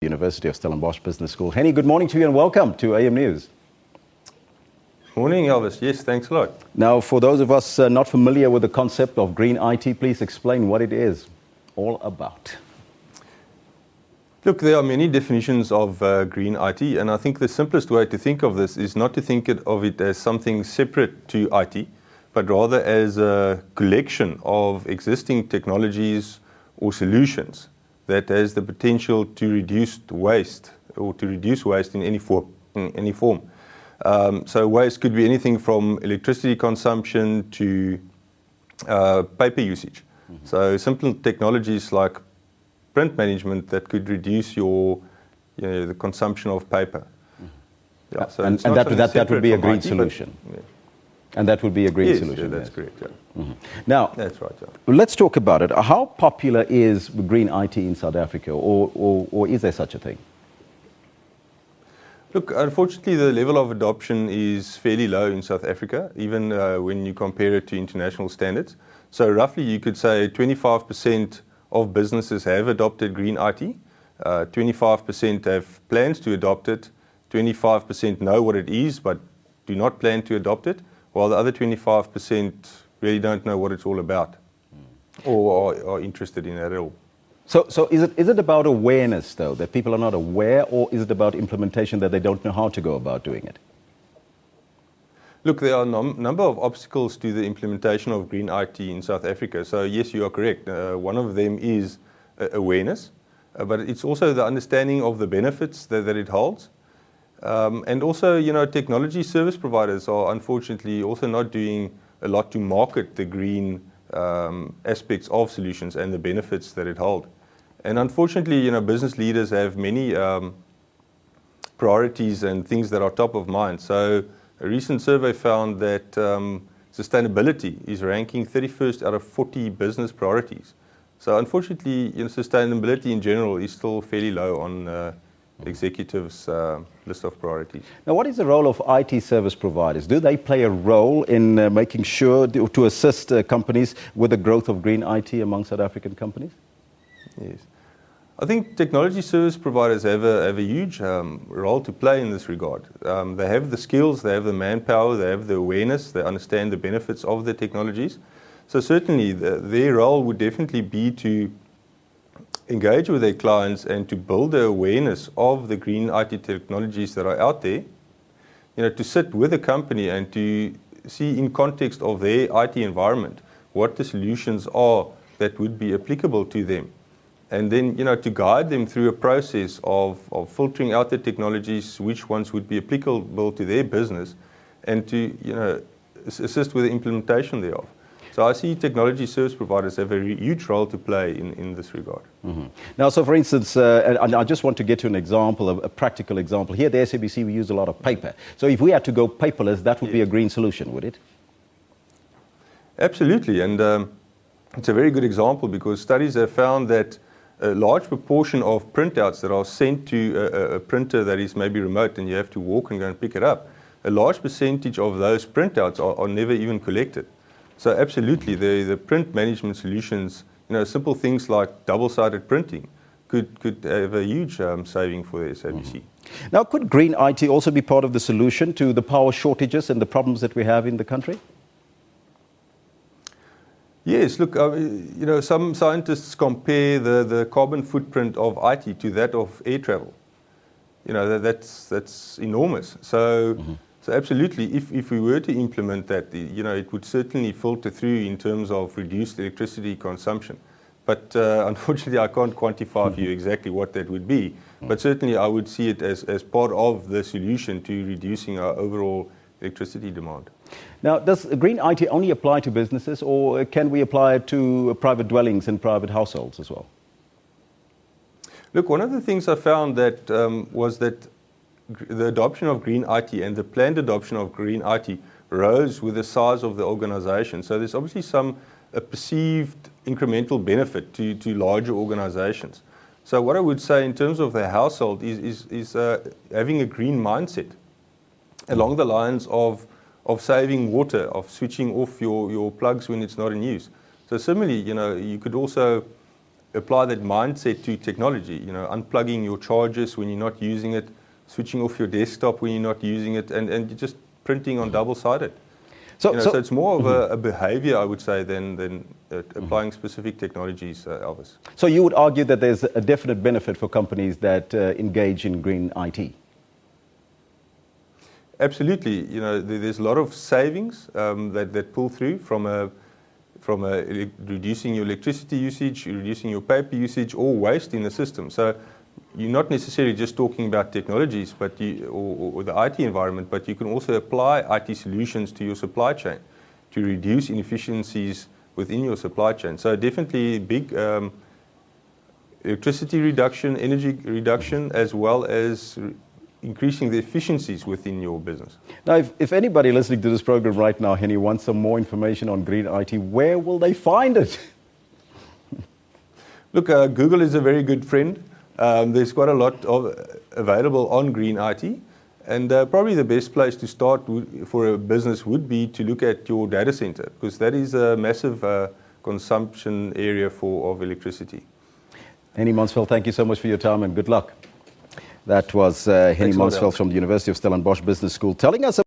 University of Stellenbosch Business School. Hennie, good morning to you and welcome to AM News. Morning, Elvis. Yes, thanks a lot. Now, for those of us not familiar with the concept of green IT, please explain what it is all about. Look, there are many definitions of green IT, and I think the simplest way to think of this is not to think of it as something separate to IT, but rather as a collection of existing technologies or solutions that has the potential to reduce waste or to reduce waste in any form. So waste could be anything from electricity consumption to paper usage. Mm-hmm. So simple technologies like print management that could reduce the consumption of paper. Mm-hmm. Yeah, so and that would be a green solution. Yeah. And that would be a green solution. Yeah, that's correct. Yeah. Mm-hmm. Now, that's right. Yeah. Let's talk about it. How popular is green IT in South Africa, or is there such a thing? Look, unfortunately, the level of adoption is fairly low in South Africa, even when you compare it to international standards. So roughly, you could say 25% of businesses have adopted green IT, 25% have plans to adopt it, 25% know what it is but do not plan to adopt it, while the other 25% really don't know what it's all about or are interested in it at all. So is it about awareness, though, that people are not aware, or is it about implementation that they don't know how to go about doing it? Look, there are a number of obstacles to the implementation of green IT in South Africa. So yes, you are correct. One of them is awareness, but it's also the understanding of the benefits that it holds. And also, technology service providers are unfortunately also not doing a lot to market the green aspects of solutions and the benefits that it holds. And unfortunately, business leaders have many priorities and things that are top of mind. So a recent survey found that sustainability is ranking 31st out of 40 business priorities. So unfortunately, sustainability in general is still fairly low on executives' list of priorities. Now, what is the role of IT service providers? Do they play a role in making sure to assist companies with the growth of green IT among South African companies? Yes. I think technology service providers have a huge role to play in this regard. They have the skills, they have the manpower, they have the awareness, they understand the benefits of the technologies. So certainly their role would definitely be to engage with their clients and to build the awareness of the green IT technologies that are out there, to sit with the company and to see in context of their IT environment what the solutions are that would be applicable to them. And then, to guide them through a process of filtering out the technologies, which ones would be applicable to their business, and to, assist with the implementation thereof. So I see technology service providers have a huge role to play in this regard. Mm-hmm. Now, so for instance, and I just want to get to an example, a practical example. Here at the SABC, we use a lot of paper. So if we had to go paperless, that would be a green solution, would it? Absolutely, and it's a very good example because studies have found that a large proportion of printouts that are sent to a printer that is maybe remote and you have to walk and go and pick it up, a large percentage of those printouts are never even collected. So absolutely, the print management solutions, simple things like double-sided printing could have a huge saving for the SABC. Mm-hmm. Now, could green IT also be part of the solution to the power shortages and the problems that we have in the country? Yes, look, some scientists compare the carbon footprint of IT to that of air travel. That's enormous. So. Mm-hmm. So absolutely, if we were to implement that, it would certainly filter through in terms of reduced electricity consumption. But unfortunately, I can't quantify for you exactly what that would be. But certainly, I would see it as part of the solution to reducing our overall electricity demand. Now, does green IT only apply to businesses, or can we apply it to private dwellings and private households as well? Look, one of the things I found that was that the adoption of green IT and the planned adoption of green IT rose with the size of the organization. So there's obviously some perceived incremental benefit to larger organizations. So what I would say in terms of the household is having a green mindset along the lines of saving water, of switching off your plugs when it's not in use. So similarly, you could also apply that mindset to technology, you know, unplugging your chargers when you're not using it, switching off your desktop when you're not using it, and just printing on double-sided. So it's more of a behavior, I would say, than applying specific technologies, Elvis. So you would argue that there's a definite benefit for companies that engage in green IT? Absolutely. You know, there's a lot of savings that pull through from reducing your electricity usage, reducing your paper usage, or waste in the system. So you're not necessarily just talking about technologies, but or the IT environment, but you can also apply IT solutions to your supply chain to reduce inefficiencies within your supply chain. So definitely big electricity reduction, energy reduction, as well as increasing the efficiencies within your business. Now, if anybody listening to this program right now, Hennie, wants some more information on green IT, where will they find it? Look, Google is a very good friend. There's quite a lot available on green IT, and probably the best place to start for a business would be to look at your data center, because that is a massive consumption area of electricity. Hennie Mansvelt, thank you so much for your time and good luck. That was Hennie Mansvelt from the University of Stellenbosch Business School telling us